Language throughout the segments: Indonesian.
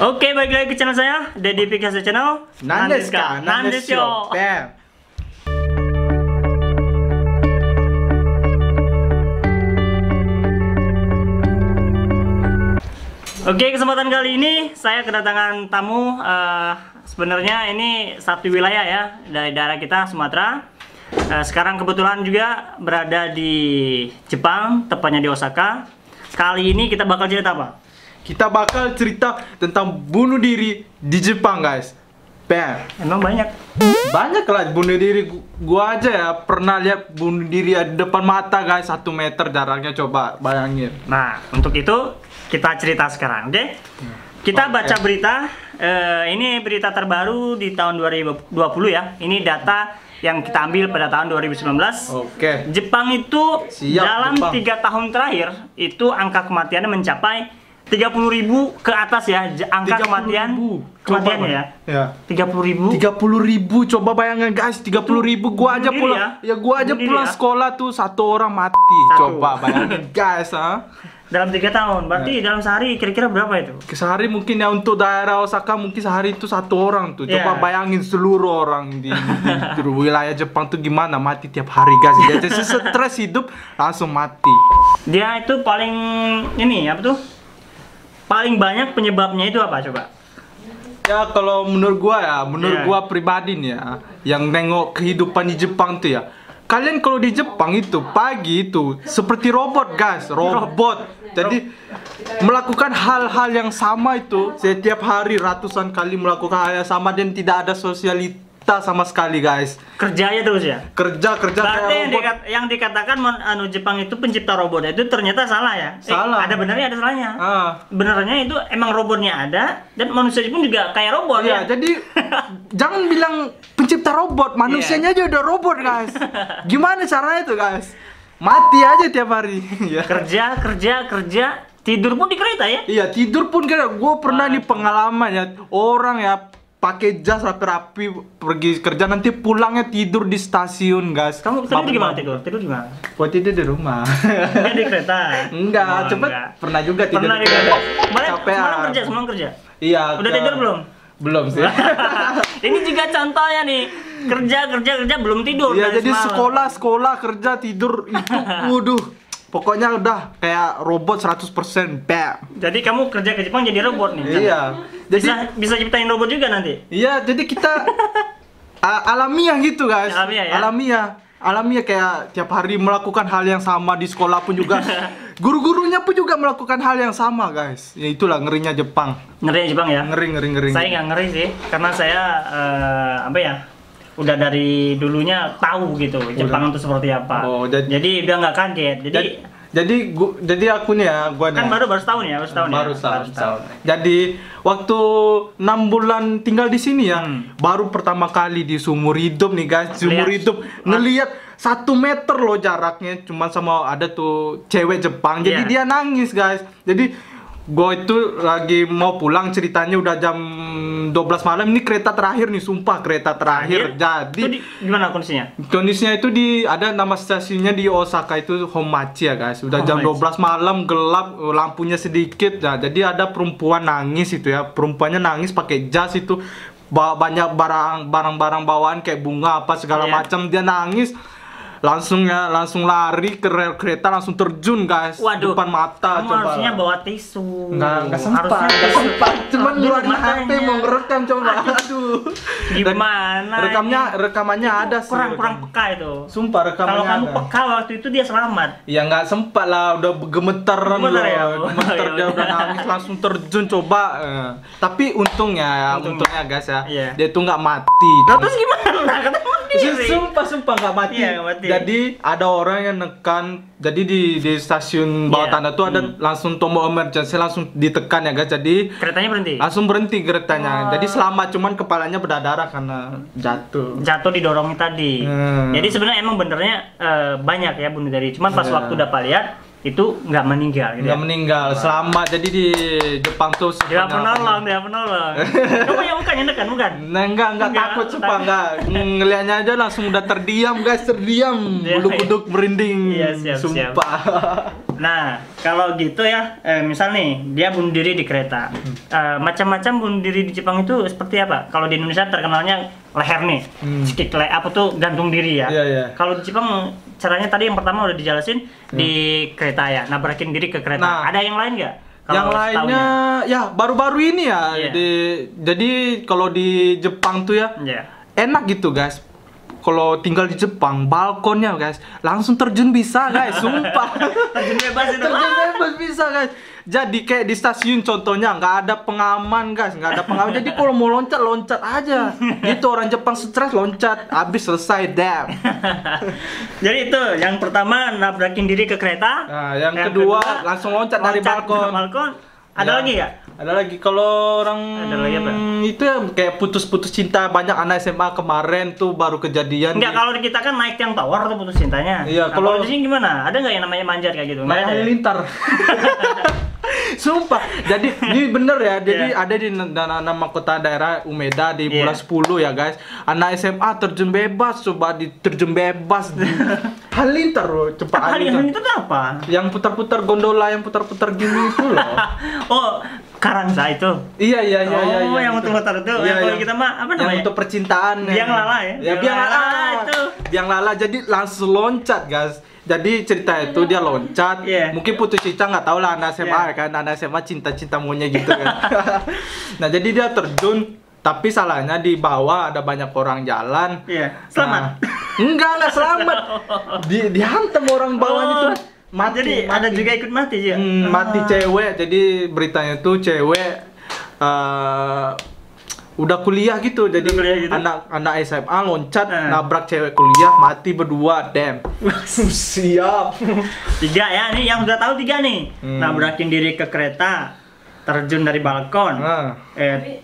Oke, balik lagi ke channel saya, Deddy Picasa Channel. Nandesyo. Bam. Oke, kesempatan kali ini saya kedatangan tamu. Sebenarnya ini satu wilayah ya dari daerah kita, Sumatera. Sekarang kebetulan juga berada di Jepang, tepatnya di Osaka. Kali ini kita bakal cerita apa? Kita bakal cerita tentang bunuh diri di Jepang, guys. Bam. Emang banyak. Banyak lah bunuh diri. Gua aja ya pernah lihat bunuh diri di depan mata, guys. 1 meter jaraknya, coba bayangin. Nah, untuk itu kita cerita sekarang, oke? Kita baca berita. Ini berita terbaru di tahun 2020 ya. Ini data yang kita ambil pada tahun 2019. Oke. Jepang itu dalam Jepang. 3 tahun terakhir itu angka kematiannya mencapai 30.000 ke atas ya. Angka 30.000. kematiannya ya. Ya. 30.000. 30.000, coba bayangkan guys, 30.000. Gua aja bunuh diri pulang, ya gua aja Bunuh diri pulang ya. sekolah tuh 1 orang mati. Satu. Coba bayangin guys, Dalam 3 tahun, berarti dalam sehari kira-kira berapa itu? Sehari mungkin ya untuk daerah Osaka mungkin sehari itu 1 orang tuh. Coba Iya. bayangin seluruh orang di wilayah Jepang tuh gimana mati tiap hari guys. Dia jadi stres hidup langsung mati. Dia itu paling ini apa tuh? Paling banyak penyebabnya itu apa coba? Ya kalau menurut gua ya, Iya. menurut gua pribadi nih ya, yang nengok kehidupan di Jepang tuh ya. Kalian kalau di Jepang itu pagi itu seperti robot guys, robot. Jadi melakukan hal-hal yang sama itu setiap hari ratusan kali melakukan hal yang sama dan tidak ada sosialita sama sekali guys. Kerjanya terus ya? Kerja Berarti kayak robot. yang dikatakan Jepang itu pencipta robot itu ternyata salah ya? Salah. Ada benarnya, ada salahnya. Ah. Benernya itu emang robotnya ada dan manusia pun juga kayak robot Iya, ya. jadi jangan bilang pencipta robot, manusianya aja udah robot guys. Gimana caranya tuh guys? Mati aja tiap hari. Ya. Kerja, tidur pun di kereta ya? Iya, tidur pun kayak gue pernah nih pengalaman ya, orang ya pakai jas rapi-rapi pergi kerja, nanti pulangnya tidur di stasiun guys. Kamu tidur gimana tidur? Tidur gimana? Buat tidur di rumah. Enggak di kereta. Enggak, Oh, cepet enggak. pernah juga tidur Pernah di di kereta. kereta. Kemarin Capean. semalam kerja. Iya. Udah tidur belum? Belum sih. Ini juga contohnya nih. Kerja belum tidur. Iya, dari jadi semalam. sekolah kerja tidur itu waduh. Pokoknya udah kayak robot 100%. Bam. Jadi kamu kerja ke Jepang jadi robot nih. Iya. Jadi Bisa ciptain robot juga nanti. iya, jadi kita alamiah gitu guys. Alamiah ya? Alamiah kayak tiap hari melakukan hal yang sama di sekolah pun juga. Guru-gurunya pun juga melakukan hal yang sama guys. Ya itulah ngerinya Jepang. Ngeri Jepang ya? Ngeri. Saya nggak ngeri sih, karena saya apa ya? Udah dari dulunya tahu gitu Jepang itu seperti apa. Oh, jadi udah nggak kaget. Jadi aku nih ya, gua nih. Kan baru setahun ya, Baru setahun. Jadi waktu 6 bulan tinggal di sini ya, baru pertama kali di seumur hidup nih guys, seumur hidup ngelihat 1 meter loh jaraknya, cuman sama ada tuh cewek Jepang. Jadi dia nangis guys. Jadi gue itu lagi mau pulang, ceritanya udah jam 12 malam. Ini kereta terakhir nih, sumpah kereta terakhir. Jadi gimana kondisinya? kondisinya itu ada nama stasiunnya di Osaka itu Homachi ya guys. Udah jam 12 malam, gelap, lampunya sedikit. Nah, jadi ada perempuan nangis itu ya. Perempuannya nangis pakai jas itu. Bawa banyak barang-barang bawaan kayak bunga apa segala macam. Dia nangis. Langsung lari ke rel kereta, langsung terjun guys. Waduh, depan mata. kamu Coba harusnya bawa tisu. nggak sempat, Harusnya tisu. cuman ngeluarin Matanya. HP mau ngerekam coba. Aduh, Gimana? rekamannya ada sih. Kurang peka itu. Sumpah rekamannya Kalau kamu ada. peka waktu itu dia selamat. Ya nggak sempat lah, udah gemeter loh. Gemeter ya? Gemeter, dia udah nangis langsung terjun coba. Tapi untungnya guys ya, dia tuh nggak mati. Nah, terus gimana? Ketemu diri. Sumpah nggak mati. Iya, nggak mati. Jadi ada orang yang nekan. Jadi di stasiun bawah tanah tuh ada langsung tombol emergency, langsung ditekan ya guys. Jadi Keretanya berhenti. langsung berhenti keretanya. Jadi selamat, cuman kepalanya berdarah karena jatuh. Jatuh didorongin tadi. Jadi sebenarnya emang benernya banyak ya bunuh diri. Cuman pas waktu dapat lihat itu nggak meninggal gitu. Nggak meninggal, selamat. Jadi di Jepang tuh Dia penolong. Kamu yang mukanya nekan bukan? Nah, enggak takut sumpah, enggak. Ngelihatnya aja langsung udah terdiam, guys, terdiam. Iya, Bulu kuduk merinding. Iya, siap. Sumpah. Nah, kalau gitu ya, misal nih dia bunuh diri di kereta. Macam-macam bunuh diri di Jepang itu seperti apa? Kalau di Indonesia terkenalnya leher nih, apa tuh gantung diri ya. Iya. Kalau di Jepang caranya tadi yang pertama udah dijelasin di kereta ya, nabrakin diri ke kereta. Nah, ada yang lain nggak? Yang lainnya ya baru-baru ini ya. Iya. Jadi kalau di Jepang tuh ya enak gitu, guys. Kalau tinggal di Jepang, balkonnya guys, langsung terjun bisa guys, sumpah. Terjun bebas itu. Terjun bebas bisa guys. Jadi kayak di stasiun contohnya nggak ada pengaman guys, nggak ada pengaman. Jadi kalau mau loncat aja. Gitu orang Jepang stres loncat, habis selesai dam. Jadi itu yang pertama nabrakin diri ke kereta. Nah, yang kedua langsung loncat dari balkon. Ada Ya. lagi nggak? Ada lagi kalau orang Ada lagi apa? itu ya kayak putus cinta, banyak anak SMA kemarin tuh baru kejadian. Enggak, kalau di kita kan naik yang tower tuh putus cintanya. Iya, Nah, kalau di sini gimana? Ada nggak yang namanya manjat kayak gitu? Nggak Naik ada ya? halilintar. Sumpah. Jadi ini bener ya. Jadi Iya. ada di nama kota daerah Umeda di Iya. bulan 10 ya guys. Anak SMA terjun bebas, coba terjun bebas di halilintar loh, cepat halilintar. Halilintar itu apa? Yang putar-putar gondola, yang putar-putar gini itu loh. Oh, Karangsa itu. Iya. Oh, yang muter-muter itu. Iya, Yang kalau yang- kita mah apa namanya? Yang untuk percintaan. Biang lala ya? Ya, biang lala itu. Biang lala, jadi langsung loncat guys. Jadi cerita itu dia loncat, Iya. mungkin putus cinta nggak tahu lah anak SMA Iya. kan, anak SMA cinta maunya gitu kan. Nah jadi dia terjun, tapi salahnya di bawah ada banyak orang jalan. Iya. Selamat. Nah, enggak selamat. Dihantam orang bawahnya Oh, tuh. Mati. Jadi ada juga ikut mati ya? Mati cewek. Jadi beritanya tuh cewek udah kuliah gitu. Jadi kuliah gitu? anak SMA loncat nabrak cewek kuliah, mati berdua. Damn. Siap. 3 ya, nih yang udah tahu 3 nih. Nabrakin diri ke kereta, terjun dari balkon,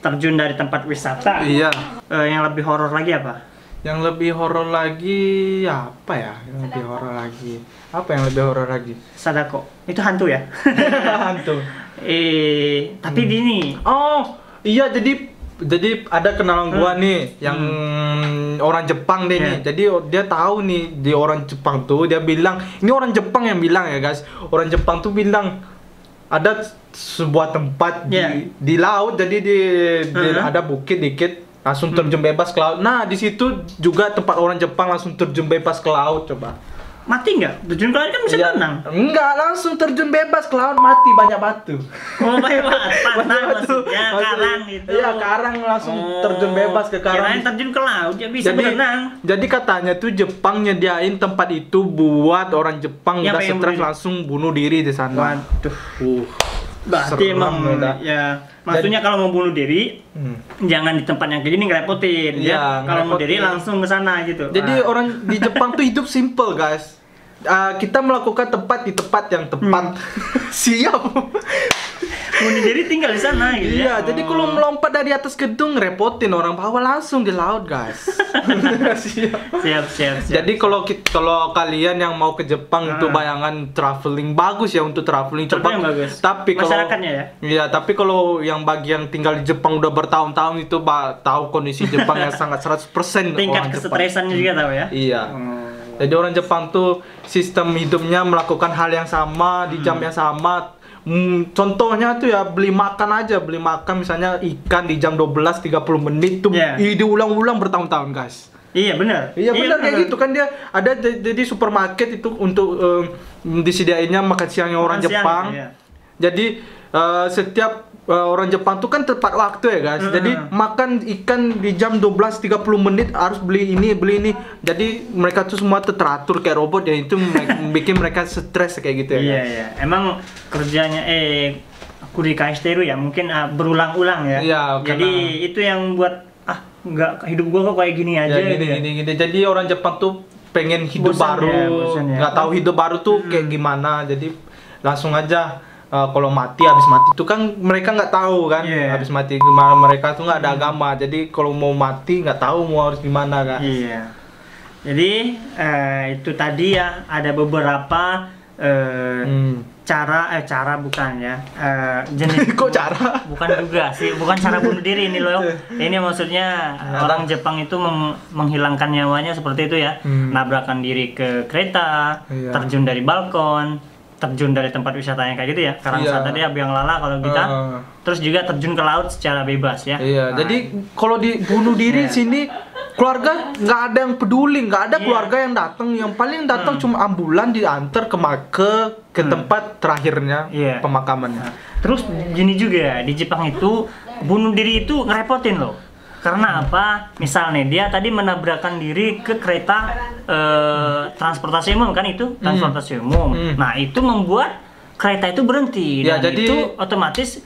terjun dari tempat wisata. Iya. Yang lebih horor lagi apa? Yang lebih horor lagi apa ya? Yang lebih horor lagi. Apa yang lebih horor lagi? Sadako. Itu hantu ya? Hantu. Tapi gini. Oh, iya jadi ada kenalan gua nih yang orang Jepang deh nih. Jadi dia tahu nih di orang Jepang tuh, dia bilang, ini orang Jepang yang bilang ya guys. Orang Jepang tuh bilang ada sebuah tempat di laut, jadi ada bukit dikit, langsung terjun bebas ke laut. Nah, di situ juga tempat orang Jepang langsung terjun bebas ke laut, coba. Mati nggak? Terjun ke laut kan bisa berenang. Enggak, langsung terjun bebas ke laut, mati banyak batu. Oh, banyak pantai maksudnya, karang gitu. Iya, karang langsung terjun bebas ke karang. Kirain terjun ke laut, ya bisa berenang. Jadi katanya tuh Jepang nyediain tempat itu buat orang Jepang Ya, udah pengen stres bunuh. langsung bunuh diri di sana. Waduh. Berarti Serem emang udah. ya, maksudnya kalau mau bunuh diri jangan di tempat yang kayak gini ngerepotin Iya, ya. Kalau mau ngerepotin. diri langsung ke sana gitu. Jadi orang di Jepang tuh hidup simple guys. Kita melakukan tempat di tempat yang tepat. Siap. bunuh diri tinggal di sana gitu Iya, ya. jadi kalau melompat dari atas gedung repotin orang bawah, langsung di laut guys. Siap. Jadi kalau kalian yang mau ke Jepang itu bayangan traveling bagus ya, untuk traveling Contoh yang bagus. Tapi kalau Masyarakatnya ya? Iya, tapi kalau yang bagi yang tinggal di Jepang udah bertahun-tahun itu tahu kondisi Jepang yang sangat 100% Tingkat orang Jepang. kesetresannya juga tahu ya. Iya. Jadi orang Jepang tuh sistem hidupnya melakukan hal yang sama di jam yang sama. Contohnya tuh ya beli makan misalnya ikan di jam 12.30 menit tuh diulang-ulang bertahun-tahun guys. Iya benar. Iya benar kayak gitu kan, dia ada jadi supermarket itu untuk disediainnya makan siangnya orang Makan siang, Jepang. iya. Jadi setiap orang Jepang tuh kan tepat waktu ya guys. Jadi makan ikan di jam 12.30 menit harus beli ini. Jadi mereka tuh semua teratur kayak robot ya, itu bikin mereka stres kayak gitu ya. Iya. Emang kerjanya kurikaisteru ya, mungkin berulang-ulang ya. Iya, Jadi itu yang buat nggak, hidup gua kok kayak gini aja. Ya, gitu. gini. Jadi orang Jepang tuh pengen hidup Bosan baru, ya. nggak tahu hidup baru tuh kayak gimana. Jadi langsung aja kalau habis mati itu kan mereka nggak tahu kan, habis mati gimana, mereka tuh nggak ada agama. Jadi kalau mau mati nggak tahu mau harus gimana kan. Iya. Jadi itu tadi ya ada beberapa cara bukan ya, jenis Kok cara? bukan juga sih, bukan cara bunuh diri ini loh. Ini maksudnya orang Jepang itu menghilangkan nyawanya seperti itu ya, nabrakan diri ke kereta, terjun dari balkon, terjun dari tempat wisatanya kayak gitu ya, Karangsata dia Abiyang Lala kalau kita, terus juga terjun ke laut secara bebas ya. Jadi kalau dibunuh diri sini keluarga nggak ada yang peduli, nggak ada keluarga yang datang, yang paling datang cuma ambulan diantar ke tempat terakhirnya pemakamannya. Terus gini juga di Jepang itu bunuh diri itu ngerepotin loh. Karena apa? Misal nih dia tadi menabrakkan diri ke kereta transportasi umum kan itu transportasi umum. Nah itu membuat kereta itu berhenti dan jadi itu otomatis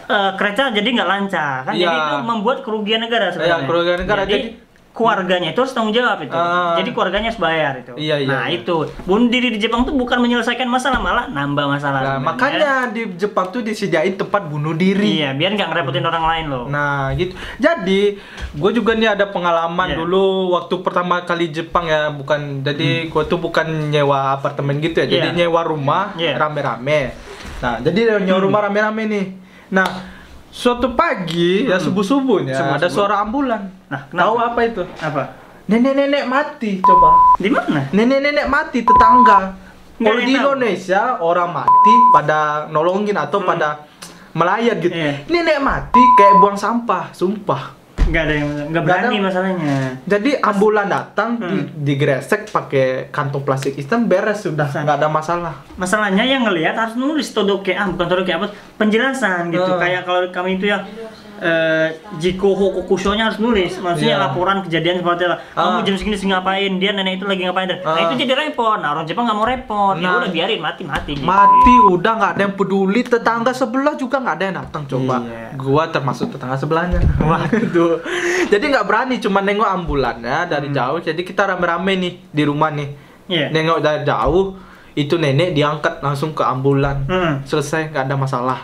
kereta jadi nggak lancar kan. Jadi itu membuat kerugian negara sebenarnya. Kerugian negara jadi keluarganya itu harus tanggung jawab itu. Jadi keluarganya harus bayar itu. Nah, itu bunuh diri di Jepang tuh bukan menyelesaikan masalah, malah nambah masalah. Nah, makanya di Jepang tuh disediain tempat bunuh diri. Iya, biar nggak ngerepotin orang lain loh. Nah, gitu. Jadi, gue juga nih ada pengalaman dulu waktu pertama kali Jepang ya, bukan jadi gue tuh bukan nyewa apartemen gitu ya. Jadi nyewa rumah rame-rame. Nah, jadi nyewa rumah rame-rame nih. Nah, suatu pagi ya subuh-subuhnya ada suara ambulan. Nah, tahu apa itu? Apa? Nenek-nenek mati, coba. Di mana? Nenek-nenek mati tetangga. Kalau di Indonesia orang mati pada nolongin atau pada melayat gitu. Nenek mati kayak buang sampah, sumpah. Nggak berani masalahnya. Jadi ambulan datang digresek pakai kantong plastik hitam, beres sudah, nggak ada masalah. Masalahnya yang ngelihat harus nulis todoke, bukan todoke apa, penjelasan gitu. Kayak kalau kami itu ya Jiko Hokokusho-nya harus nulis, maksudnya laporan kejadian seperti itu. Kamu jam segini ngapain, dia nenek itu lagi ngapain. Nah itu jadi repot. Nah orang Jepang nggak mau repot, ya udah biarin mati gitu. Mati udah nggak ada yang peduli, tetangga sebelah juga nggak ada yang datang coba. Gua termasuk tetangga sebelahnya. Waduh. Jadi nggak berani, cuma nengok ambulannya dari jauh. Jadi kita rame-rame nih di rumah nih, nengok dari jauh. Itu nenek diangkat langsung ke ambulan, selesai, nggak ada masalah.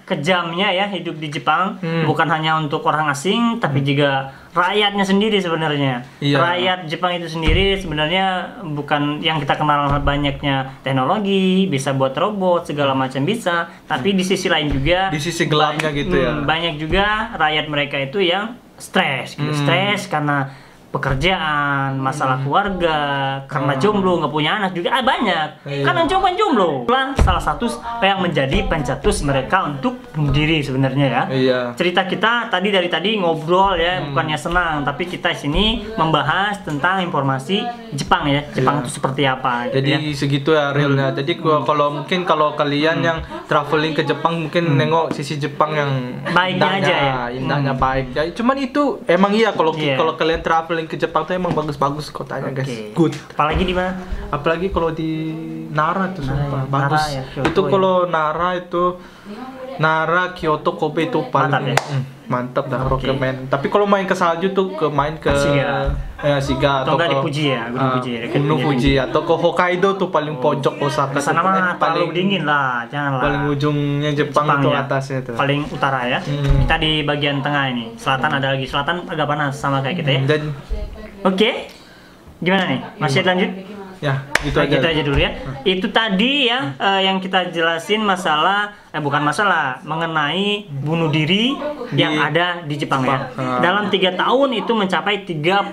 Kejamnya ya hidup di Jepang, bukan hanya untuk orang asing tapi juga rakyatnya sendiri sebenarnya. Rakyat Jepang itu sendiri sebenarnya bukan yang kita kenal banyaknya teknologi, bisa buat robot segala macam bisa, tapi di sisi lain juga di sisi gelapnya gitu ya. Banyak juga rakyat mereka itu yang stres gitu. Stres karena pekerjaan, masalah keluarga, karena jomblo, nggak punya anak juga banyak. Karena jomblo. Salah satu yang menjadi pencetus mereka untuk bunuh diri sebenarnya ya. Cerita kita dari tadi ngobrol ya, bukannya senang, tapi kita sini membahas tentang informasi Jepang ya. Jepang itu seperti apa. Jadi segitu ya realnya. Jadi kalau kalian yang traveling ke Jepang mungkin nengok sisi Jepang yang baiknya aja ya. Indahnya baik. Ya, cuman itu emang kalau kalian traveling ke Jepang tuh emang bagus-bagus kotanya guys. Good. Apalagi di mana? Apalagi kalau di Nara tuh sumpah bagus. Ya, itu kalau Nara itu Kyoto, Kobe itu paling mantap dah, recommend. Tapi kalau main ke salju tuh main ke Shiga atau di Fuji ya, Gunung Fuji atau ke Hokkaido tuh paling pojok Osaka. Sana mah paling dingin lah, janganlah. Paling ujungnya Jepang tuh atasnya tuh. Paling utara ya. Kita di bagian tengah ini. Selatan ada lagi. Selatan agak panas sama kayak kita ya. Oke. Gimana nih? Masih lanjut? Ya, gitu aja dulu ya. Itu tadi ya yang kita jelasin bukan masalah mengenai bunuh diri yang ada di Jepang ya. Dalam 3 tahun itu mencapai 30.000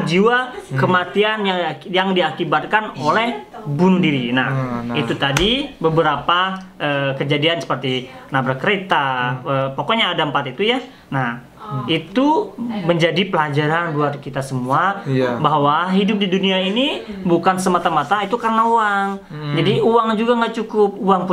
jiwa kematian yang diakibatkan oleh bunuh diri. Nah, itu tadi beberapa kejadian seperti nabrak kereta. Pokoknya ada 4 itu ya. Nah, itu menjadi pelajaran buat kita semua bahwa hidup di dunia ini bukan semata-mata itu karena uang. Jadi uang juga nggak cukup. Uang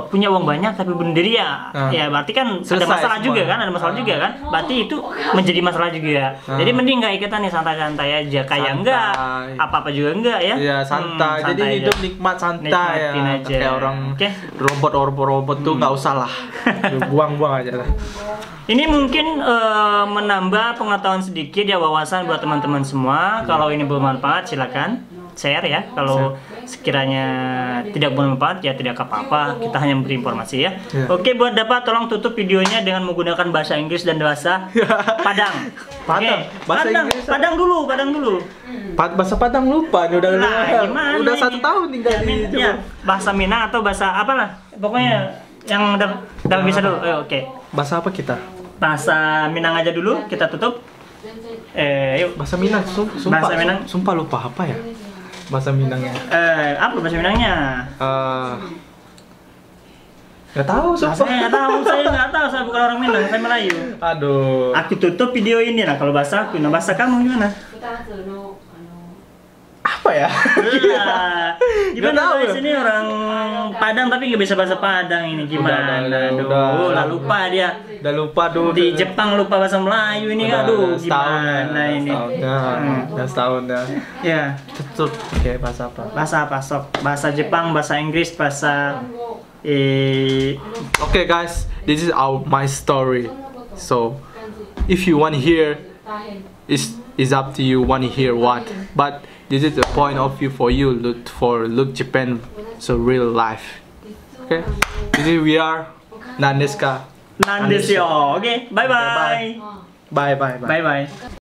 punya uang banyak tapi bunuh diri ya berarti kan ada masalah juga kan, berarti itu menjadi masalah juga. Jadi mending nggak ikutan nih, santai-santai aja, kayak enggak apa-apa juga enggak ya. Iya, santai. Jadi hidup nikmat santai ya. Aja. Kayak orang robot tuh nggak usah lah. Buang-buang aja lah. Ini mungkin menambah pengetahuan sedikit ya, wawasan buat teman-teman semua. Kalau ini bermanfaat silakan share ya. Kalau sekiranya tidak bermanfaat ya tidak apa-apa, kita hanya memberi informasi ya. Ya. Oke, buat dapat tolong tutup videonya dengan menggunakan bahasa Inggris dan bahasa Padang. Padang, Oke, bahasa Padang, Inggris. Padang dulu. Bahasa Padang lupa nih Gimana udah ini? 1 tahun tinggal Ya, di ya, bahasa Minang atau bahasa apa lah, pokoknya yang udah bisa dulu. Oke. Bahasa apa kita? Bahasa Minang aja dulu, kita tutup. Yuk. Bahasa Minang, sumpah, Bahasa Minang. sumpah lupa apa ya? Bahasa Minangnya. Apa bahasa Minangnya? Nggak tahu, sumpah. Saya nggak tahu, saya bukan orang Minang, saya Melayu. Aduh. Aku tutup video ini lah kalau bahasa aku, nah bahasa kamu gimana? Apa ya? Gimana Nggak tahu. guys, ini orang Padang tapi nggak bisa bahasa Padang ini gimana? Udah. Lupa dia. Udah lupa dulu. Di Jepang lupa bahasa Melayu ini, aduh gimana ini? Udah setahun dah. Ya, Tutup. Oke, bahasa apa? bahasa apa sok? Bahasa Jepang, bahasa Inggris, bahasa Okay guys, this is my story. So, if you want to hear, is up to you. Want to hear what? But this is the point of view for you. Look Japan, so real life. Okay, this is we are Nandeska. Nandesyo. Oke, bye bye. Bye bye bye. Bye bye.